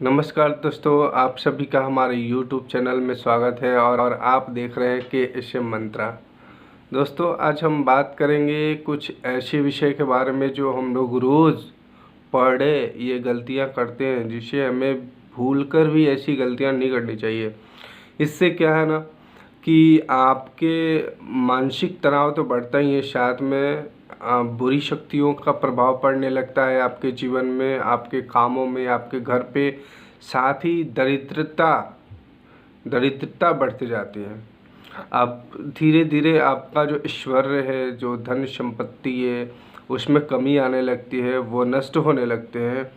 नमस्कार दोस्तों, आप सभी का हमारे YouTube चैनल में स्वागत है और आप देख रहे हैं KSM मंत्रा। दोस्तों, आज हम बात करेंगे कुछ ऐसे विषय के बारे में जो हम लोग रोज़ पढ़े ये गलतियां करते हैं, जिसे हमें भूलकर भी ऐसी गलतियां नहीं करनी चाहिए। इससे क्या है ना कि आपके मानसिक तनाव तो बढ़ता ही है, साथ में बुरी शक्तियों का प्रभाव पड़ने लगता है आपके जीवन में, आपके कामों में, आपके घर पे। साथ ही दरिद्रता बढ़ते जाती है। आप धीरे धीरे आपका जो ऐश्वर्य है, जो धन संपत्ति है, उसमें कमी आने लगती है, वो नष्ट होने लगते हैं।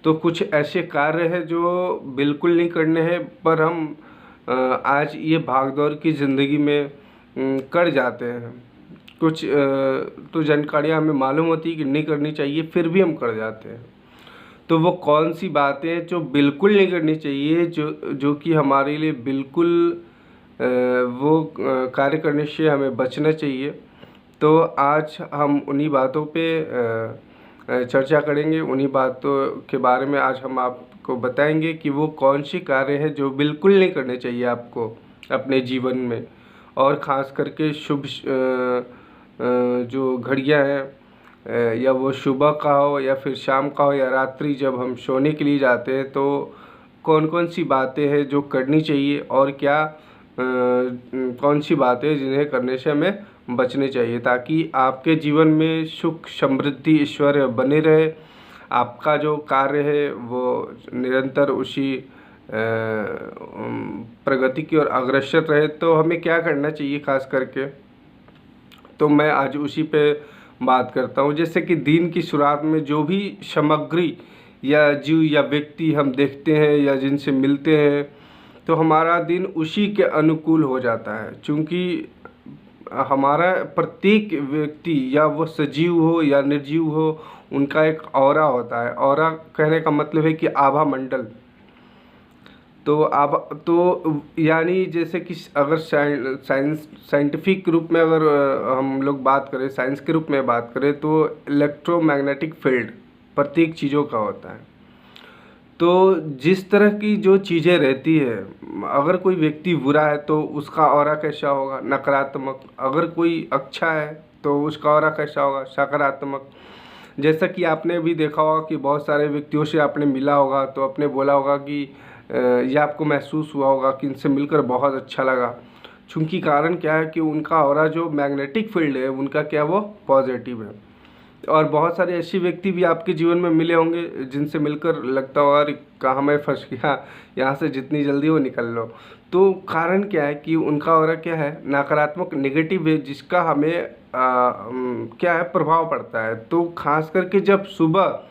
तो कुछ ऐसे कार्य हैं जो बिल्कुल नहीं करने हैं, पर हम आज ये भागदौड़ की ज़िंदगी में कर जाते हैं। कुछ तो जानकारियाँ हमें मालूम होती है कि नहीं करनी चाहिए, फिर भी हम कर जाते हैं। तो वो कौन सी बातें हैं जो बिल्कुल नहीं करनी चाहिए, जो कि हमारे लिए बिल्कुल वो कार्य करने से हमें बचना चाहिए। तो आज हम उन्हीं बातों पे चर्चा करेंगे। उन्हीं बातों के बारे में आज हम आपको बताएंगे कि वो कौन सी कार्य है जो बिल्कुल नहीं करने चाहिए आपको अपने जीवन में। और ख़ास करके शुभ जो घड़ियाँ हैं, या वो सुबह का हो या फिर शाम का हो या रात्रि, जब हम सोने के लिए जाते हैं, तो कौन कौन सी बातें हैं जो करनी चाहिए और क्या कौन सी बातें जिन्हें करने से हमें बचने चाहिए, ताकि आपके जीवन में सुख समृद्धि ऐश्वर्य बने रहे। आपका जो कार्य है वो निरंतर उसी प्रगति की ओर अग्रसर रहे। तो हमें क्या करना चाहिए खास करके, तो मैं आज उसी पे बात करता हूँ। जैसे कि दिन की शुरुआत में जो भी सामग्री या जीव या व्यक्ति हम देखते हैं या जिनसे मिलते हैं, तो हमारा दिन उसी के अनुकूल हो जाता है। क्योंकि हमारा प्रत्येक व्यक्ति, या वो सजीव हो या निर्जीव हो, उनका एक ऑरा होता है। ऑरा कहने का मतलब है कि आभा मंडल। तो आप तो यानी जैसे कि अगर साइंटिफिक रूप में अगर हम लोग बात करें, साइंस के रूप में बात करें, तो इलेक्ट्रोमैग्नेटिक फील्ड प्रत्येक चीज़ों का होता है। तो जिस तरह की जो चीज़ें रहती है, अगर कोई व्यक्ति बुरा है तो उसका ऑरा कैसा होगा? नकारात्मक। अगर कोई अच्छा है तो उसका ऑरा कैसा होगा? सकारात्मक। जैसा कि आपने भी देखा होगा कि बहुत सारे व्यक्तियों से आपने मिला होगा, तो आपने बोला होगा कि यह आपको महसूस हुआ होगा कि इनसे मिलकर बहुत अच्छा लगा। चूँकि कारण क्या है कि उनका ऑरा जो मैग्नेटिक फील्ड है उनका क्या, वो पॉजिटिव है। और बहुत सारे ऐसे व्यक्ति भी आपके जीवन में मिले होंगे जिनसे मिलकर लगता होगा अरे कहाँ मैं फंस गया, यहाँ से जितनी जल्दी हो निकल लो। तो कारण क्या है कि उनका ऑरा क्या है, नकारात्मक, नेगेटिव है, जिसका हमें क्या है, प्रभाव पड़ता है। तो खास करके जब सुबह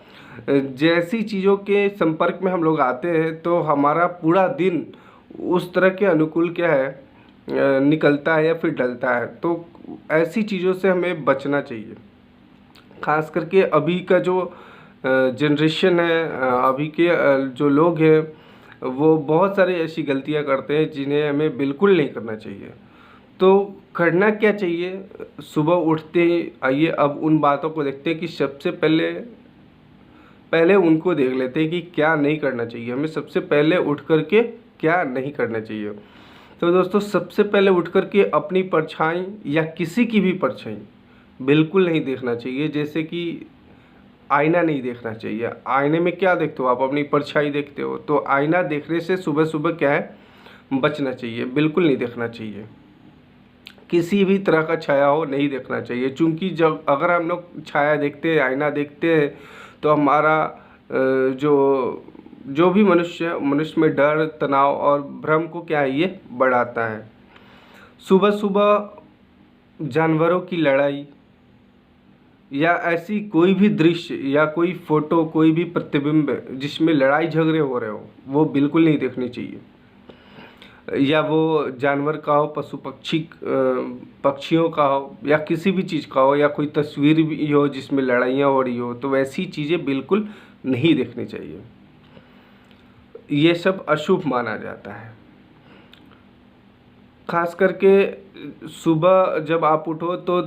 जैसी चीज़ों के संपर्क में हम लोग आते हैं, तो हमारा पूरा दिन उस तरह के अनुकूल क्या है निकलता है या फिर ढलता है। तो ऐसी चीज़ों से हमें बचना चाहिए। खास करके अभी का जो जनरेशन है, अभी के जो लोग हैं, वो बहुत सारी ऐसी गलतियां करते हैं जिन्हें हमें बिल्कुल नहीं करना चाहिए। तो करना क्या चाहिए? सुबह उठते ही आइए अब उन बातों को देखते हैं कि सबसे पहले पहले उनको देख लेते हैं कि क्या नहीं करना चाहिए हमें। सबसे पहले उठ करके क्या नहीं करना चाहिए। तो दोस्तों, सबसे पहले उठ करके अपनी परछाई या किसी की भी परछाई बिल्कुल नहीं देखना चाहिए। जैसे कि आईना नहीं देखना चाहिए। आईने में क्या देखते हो आप? अपनी परछाई देखते हो। तो आईना देखने से सुबह सुबह क्या है, बचना चाहिए। बिल्कुल नहीं देखना चाहिए। किसी भी तरह का छाया हो नहीं देखना चाहिए। क्योंकि जब अगर हम लोग छाया देखते हैं, आईना देखते हैं, तो हमारा जो भी मनुष्य में डर, तनाव और भ्रम को क्या है, ये बढ़ाता है। सुबह सुबह जानवरों की लड़ाई या ऐसी कोई भी दृश्य या कोई फोटो, कोई भी प्रतिबिंब जिसमें लड़ाई झगड़े हो रहे हो, वो बिल्कुल नहीं देखनी चाहिए। या वो जानवर का हो, पशु पक्षी पक्षियों का हो, या किसी भी चीज़ का हो, या कोई तस्वीर भी हो जिसमें लड़ाइयाँ हो रही हो, तो वैसी चीज़ें बिल्कुल नहीं देखनी चाहिए। ये सब अशुभ माना जाता है। खास करके सुबह जब आप उठो तो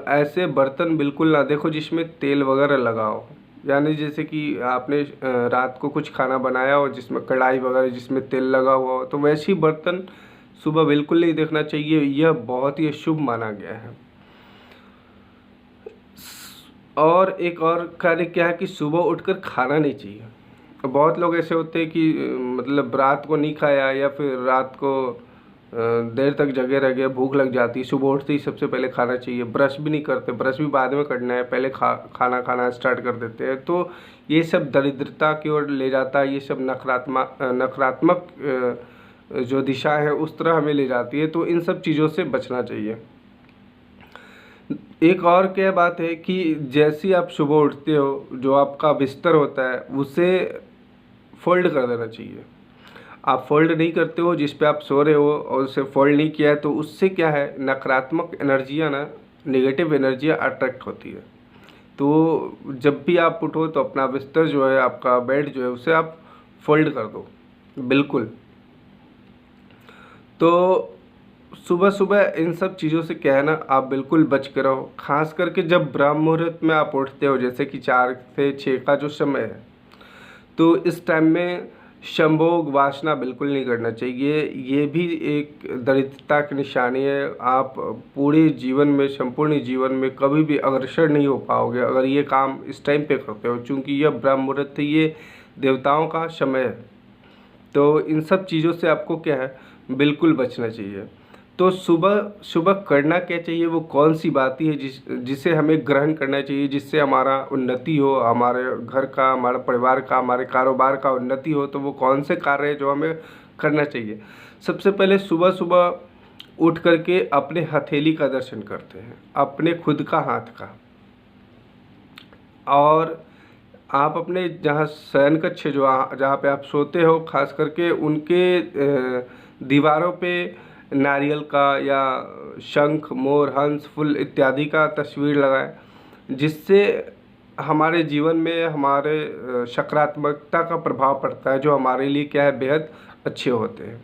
ऐसे बर्तन बिल्कुल ना देखो जिसमें तेल वगैरह लगा हो। यानी जैसे कि आपने रात को कुछ खाना बनाया हो जिसमें कढ़ाई वगैरह जिसमें तेल लगा हुआ हो, तो वैसे ही बर्तन सुबह बिल्कुल नहीं देखना चाहिए, यह बहुत ही अशुभ माना गया है। और एक और कार्य क्या है कि सुबह उठकर खाना नहीं चाहिए। बहुत लोग ऐसे होते हैं कि मतलब रात को नहीं खाया या फिर रात को देर तक जगे रह गए, भूख लग जाती है, सुबह उठते ही सबसे पहले खाना चाहिए। ब्रश भी नहीं करते, ब्रश भी बाद में करना है, पहले खाना खाना स्टार्ट कर देते हैं। तो ये सब दरिद्रता की ओर ले जाता है, ये सब नकारात्मक जो दिशा है उस तरह हमें ले जाती है। तो इन सब चीज़ों से बचना चाहिए। एक और क्या बात है कि जैसे ही आप सुबह उठते हो, जो आपका बिस्तर होता है उसे फोल्ड कर देना चाहिए। आप फोल्ड नहीं करते हो, जिस पे आप सो रहे हो और उसे फोल्ड नहीं किया है, तो उससे क्या है, नकारात्मक एनर्जियाँ ना, नेगेटिव एनर्जियाँ अट्रैक्ट होती है। तो जब भी आप उठो तो अपना बिस्तर जो है, आपका बेड जो है, उसे आप फोल्ड कर दो बिल्कुल। तो सुबह सुबह इन सब चीज़ों से क्या है ना, आप बिल्कुल बच के रहो। खास करके जब ब्रह्म मुहूर्त में आप उठते हो, जैसे कि 4 से 6 का जो समय है, तो इस टाइम में संभोग वासना बिल्कुल नहीं करना चाहिए। ये भी एक दरिद्रता की निशानी है। आप पूरे जीवन में, संपूर्ण जीवन में कभी भी अग्रसर नहीं हो पाओगे अगर ये काम इस टाइम पे करते हो, क्योंकि यह ब्रह्म मुहूर्त है, ये देवताओं का समय है। तो इन सब चीज़ों से आपको क्या है, बिल्कुल बचना चाहिए। तो सुबह सुबह करना क्या चाहिए, वो कौन सी बातें है जिसे हमें ग्रहण करना चाहिए, जिससे हमारा उन्नति हो, हमारे घर का, हमारे परिवार का, हमारे कारोबार का उन्नति हो। तो वो कौन से कार्य है जो हमें करना चाहिए। सबसे पहले सुबह सुबह उठ करके अपने हथेली का दर्शन करते हैं, अपने खुद का हाथ का। और आप अपने जहाँ शयन कक्ष जो जहाँ पे आप सोते हो, खास करके उनके दीवारों पे नारियल का या शंख, मोर, हंस, फूल इत्यादि का तस्वीर लगाएं, जिससे हमारे जीवन में हमारे सकारात्मकता का प्रभाव पड़ता है, जो हमारे लिए क्या है, बेहद अच्छे होते हैं।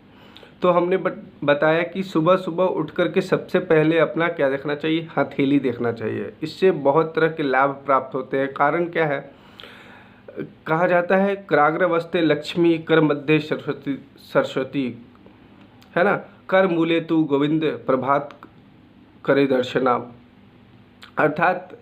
तो हमने बताया कि सुबह सुबह उठ करके सबसे पहले अपना क्या देखना चाहिए, हथेली देखना चाहिए। इससे बहुत तरह के लाभ प्राप्त होते हैं। कारण क्या है, कहा जाता है कराग्र वस्ते लक्ष्मी, कर मध्य सरस्वती, है ना। कर मूले तू गोविंद, प्रभात करे दर्शनाम। अर्थात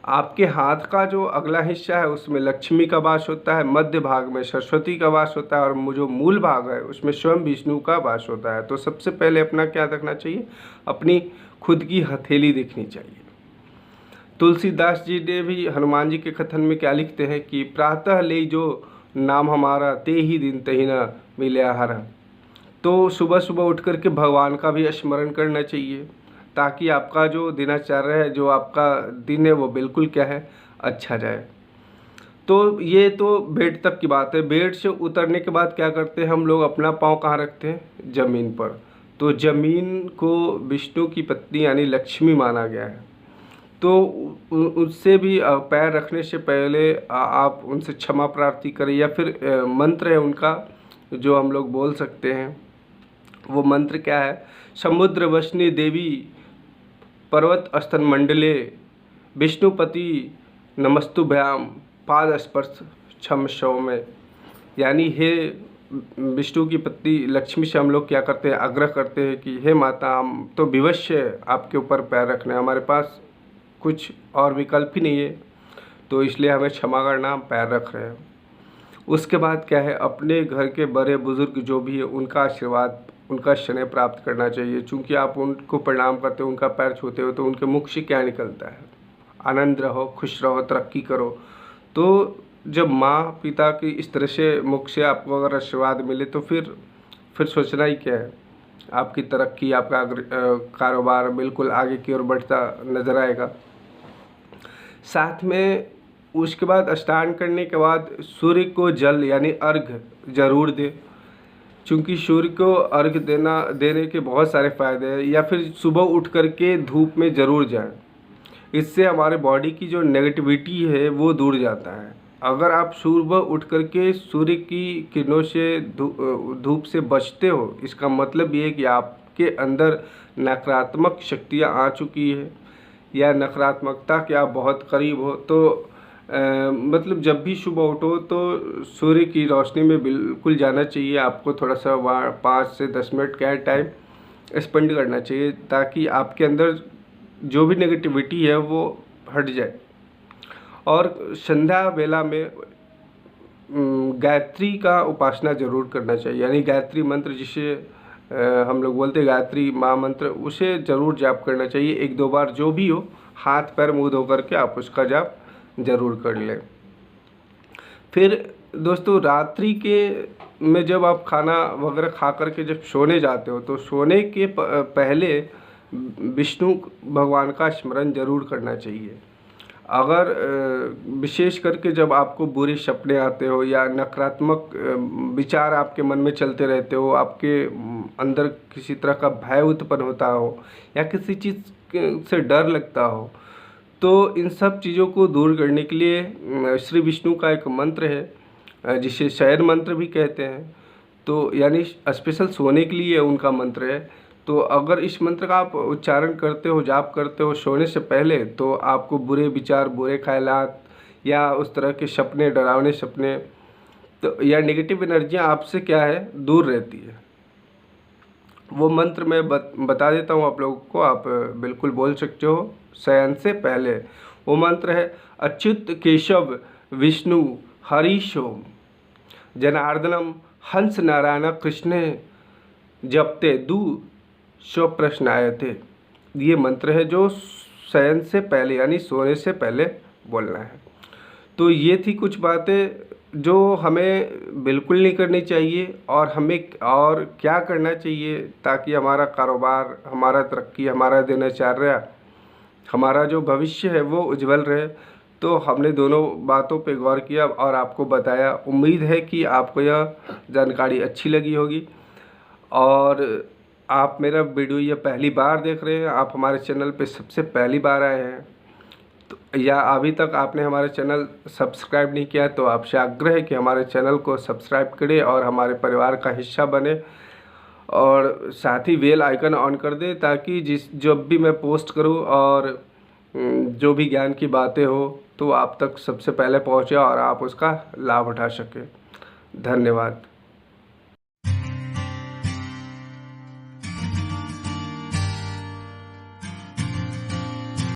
आपके हाथ का जो अगला हिस्सा है उसमें लक्ष्मी का वास होता है, मध्य भाग में सरस्वती का वास होता है, और जो मूल भाग है उसमें स्वयं विष्णु का वास होता है। तो सबसे पहले अपना क्या देखना चाहिए, अपनी खुद की हथेली देखनी चाहिए। तुलसीदास जी ने भी हनुमान जी के कथन में क्या लिखते हैं कि प्रातः ले जो नाम हमारा, ते ही दिन तही न मिले आहारा। तो सुबह सुबह उठ करके भगवान का भी स्मरण करना चाहिए, ताकि आपका जो दिनचर्या है, जो आपका दिन है, वो बिल्कुल क्या है, अच्छा जाए। तो ये तो बेड तक की बात है। बेड से उतरने के बाद क्या करते हैं हम लोग, अपना पाँव कहाँ रखते हैं, ज़मीन पर। तो ज़मीन को विष्णु की पत्नी यानी लक्ष्मी माना गया है। तो उससे भी पैर रखने से पहले आप उनसे क्षमा प्रार्थी करें, या फिर मंत्र है उनका जो हम लोग बोल सकते हैं। वो मंत्र क्या है, समुद्र वसनी देवी पर्वत स्तन मंडले, विष्णुपति नमस्तुभ्याम, पाद स्पर्श क्षम शव में। यानी हे विष्णु की पत्नी लक्ष्मी से हम लोग क्या करते हैं, आग्रह करते हैं कि हे माता, हम तो विवश है आपके ऊपर पैर रखने, हमारे पास कुछ और विकल्प ही नहीं है, तो इसलिए हमें क्षमा करना, हम पैर रख रहे हैं। उसके बाद क्या है, अपने घर के बड़े बुजुर्ग जो भी है उनका आशीर्वाद, उनका स्नेह प्राप्त करना चाहिए। चूँकि आप उनको प्रणाम करते हो, उनका पैर छूते हो, तो उनके मुख से क्या निकलता है, आनंद रहो, खुश रहो, तरक्की करो। तो जब माँ पिता की इस तरह से मुख से आपको अगर आशीर्वाद मिले, तो फिर सोचना ही क्या है, आपकी तरक्की, आपका कारोबार बिल्कुल आगे की ओर बढ़ता नज़र आएगा। साथ में उसके बाद स्नान करने के बाद सूर्य को जल यानी अर्घ जरूर दे, क्योंकि सूर्य को अर्घ देने के बहुत सारे फ़ायदे हैं। या फिर सुबह उठ करके धूप में ज़रूर जाएं, इससे हमारे बॉडी की जो नेगेटिविटी है वो दूर जाता है। अगर आप सुबह उठ करके सूर्य की किरणों से धूप से बचते हो, इसका मतलब ये है कि आपके अंदर नकारात्मक शक्तियाँ आ चुकी है, या नकारात्मकता के आप बहुत करीब हो। तो मतलब जब भी सुबह उठो तो सूर्य की रोशनी में बिल्कुल जाना चाहिए। आपको थोड़ा सा वहाँ 5 से 10 मिनट का टाइम स्पेंड करना चाहिए, ताकि आपके अंदर जो भी नेगेटिविटी है वो हट जाए। और संध्या वेला में गायत्री का उपासना जरूर करना चाहिए, यानी गायत्री मंत्र जिसे हम लोग बोलते हैं गायत्री महामंत्र, उसे ज़रूर जाप करना चाहिए। 1-2 बार जो भी हो, हाथ पैर मुँह धो करके आप उसका जाप ज़रूर कर लें। फिर दोस्तों रात्रि के में जब आप खाना वगैरह खा करके जब सोने जाते हो, तो सोने के पहले विष्णु भगवान का स्मरण जरूर करना चाहिए। अगर विशेष करके जब आपको बुरे सपने आते हो या नकारात्मक विचार आपके मन में चलते रहते हो, आपके अंदर किसी तरह का भय उत्पन्न होता हो या किसी चीज़ से डर लगता हो, तो इन सब चीज़ों को दूर करने के लिए श्री विष्णु का एक मंत्र है जिसे शयन मंत्र भी कहते हैं, तो यानी स्पेशल सोने के लिए उनका मंत्र है। तो अगर इस मंत्र का आप उच्चारण करते हो, जाप करते हो सोने से पहले, तो आपको बुरे विचार, बुरे ख्यालात या उस तरह के सपने, डरावने सपने तो या नेगेटिव एनर्जियाँ आपसे क्या है, दूर रहती है। वो मंत्र मैं बता देता हूँ आप लोगों को, आप बिल्कुल बोल सकते हो शयन से पहले। वो मंत्र है अच्युत केशव विष्णु हरीश ओम जनार्दनम हंस नारायण कृष्ण जपते दू सो प्रश्न आए थे। ये मंत्र है जो शयन से पहले यानी सोने से पहले बोलना है। तो ये थी कुछ बातें जो हमें बिल्कुल नहीं करनी चाहिए, और हमें और क्या करना चाहिए ताकि हमारा कारोबार, हमारा तरक्की, हमारा दिनचर्या, हमारा जो भविष्य है वो उज्जवल रहे। तो हमने दोनों बातों पे गौर किया और आपको बताया। उम्मीद है कि आपको यह जानकारी अच्छी लगी होगी। और आप मेरा वीडियो ये पहली बार देख रहे हैं, आप हमारे चैनल पे सबसे पहली बार आए हैं, तो या अभी तक आपने हमारे चैनल सब्सक्राइब नहीं किया, तो आपसे आग्रह है कि हमारे चैनल को सब्सक्राइब करें और हमारे परिवार का हिस्सा बने, और साथ ही बेल आइकन ऑन कर दें ताकि जब भी मैं पोस्ट करूं और जो भी ज्ञान की बातें हो तो आप तक सबसे पहले पहुंचे और आप उसका लाभ उठा सकें। धन्यवाद।